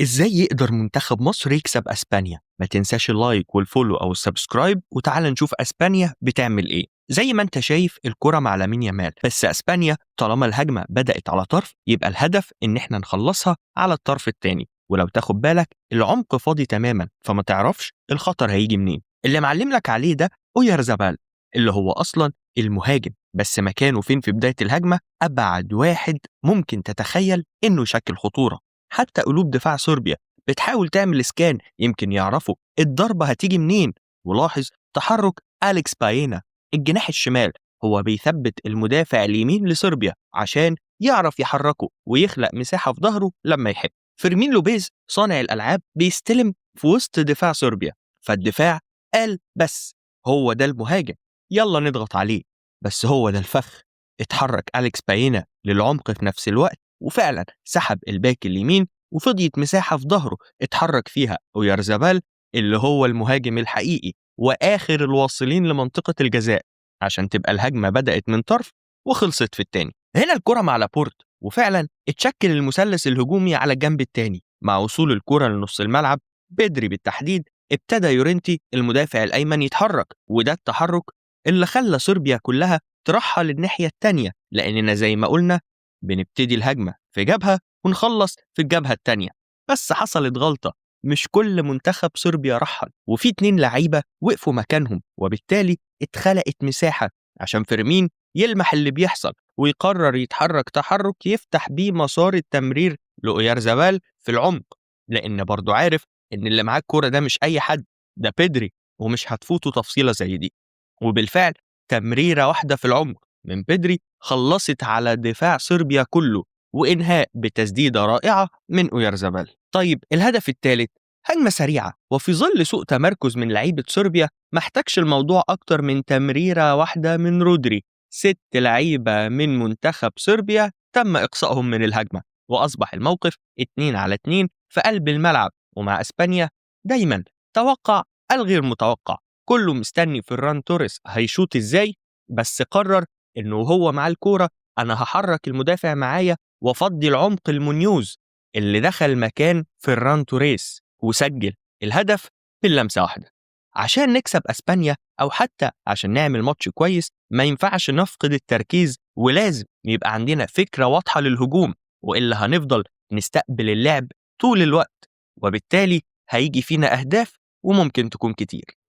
إزاي يقدر منتخب مصر يكسب أسبانيا؟ ما تنساش اللايك والفولو أو السبسكرايب وتعال نشوف أسبانيا بتعمل إيه. زي ما أنت شايف الكرة مع لامين يامال، بس أسبانيا طالما الهجمة بدأت على طرف يبقى الهدف إن إحنا نخلصها على الطرف التاني، ولو تاخد بالك العمق فاضي تماما فما تعرفش الخطر هيجي منين. اللي معلم لك عليه ده أويارزابال اللي هو أصلا المهاجم، بس مكانه فين في بداية الهجمة؟ أبعد واحد ممكن تتخيل إنه يشكل خطورة. حتى قلوب دفاع صربيا بتحاول تعمل سكان يمكن يعرفوا الضربة هتيجي منين. ولاحظ تحرك أليكس باينا الجناح الشمال، هو بيثبت المدافع اليمين لصربيا عشان يعرف يحركه ويخلق مساحة في ظهره لما يحب. فيرمين لوبيز صانع الألعاب بيستلم في وسط دفاع صربيا، فالدفاع قال بس هو ده المهاجم، يلا نضغط عليه. بس هو ده الفخ، اتحرك أليكس باينا للعمق في نفس الوقت وفعلا سحب الباك اليمين وفضيت مساحة في ظهره اتحرك فيها أويارزابال اللي هو المهاجم الحقيقي وآخر الواصلين لمنطقة الجزاء، عشان تبقى الهجمة بدأت من طرف وخلصت في التاني. هنا الكرة مع لابورت وفعلا اتشكل المثلث الهجومي على الجنب التاني. مع وصول الكرة لنص الملعب بدري بالتحديد ابتدى يورنتي المدافع الأيمن يتحرك، وده التحرك اللي خلى صربيا كلها ترحل الناحية التانية، لأننا زي ما قلنا بنبتدي الهجمة في جبهة ونخلص في الجبهة التانية. بس حصلت غلطة، مش كل منتخب صربيا رحل وفي 2 لعيبة وقفوا مكانهم، وبالتالي اتخلقت مساحة عشان فيرمين يلمح اللي بيحصل ويقرر يتحرك تحرك يفتح بيه مسار التمرير لأويارزابال في العمق، لأن برضو عارف إن اللي معاه الكورة ده مش أي حد، ده بيدري، ومش هتفوته تفصيلة زي دي. وبالفعل تمريرة واحدة في العمق من بيدري خلصت على دفاع صربيا كله، وإنهاء بتسديدة رائعة من أويارزابال. طيب الهدف الثالث هجمة سريعة، وفي ظل سوء تمركز من لعيبة صربيا محتاجش الموضوع أكتر من تمريرة واحدة من رودري. 6 لعيبة من منتخب صربيا تم إقصائهم من الهجمة، وأصبح الموقف 2 على 2 في قلب الملعب. ومع أسبانيا دايما توقع الغير متوقع، كله مستني فران توريس هيشوط إزاي، بس قرر إنه هو مع الكورة أنا هحرك المدافع معايا وفضي العمق المنيوز اللي دخل مكان فران توريس وسجل الهدف باللمسة واحدة. عشان نكسب أسبانيا أو حتى عشان نعمل ماتش كويس ما ينفعش نفقد التركيز، ولازم يبقى عندنا فكرة واضحة للهجوم، وإلا هنفضل نستقبل اللعب طول الوقت، وبالتالي هيجي فينا أهداف وممكن تكون كتير.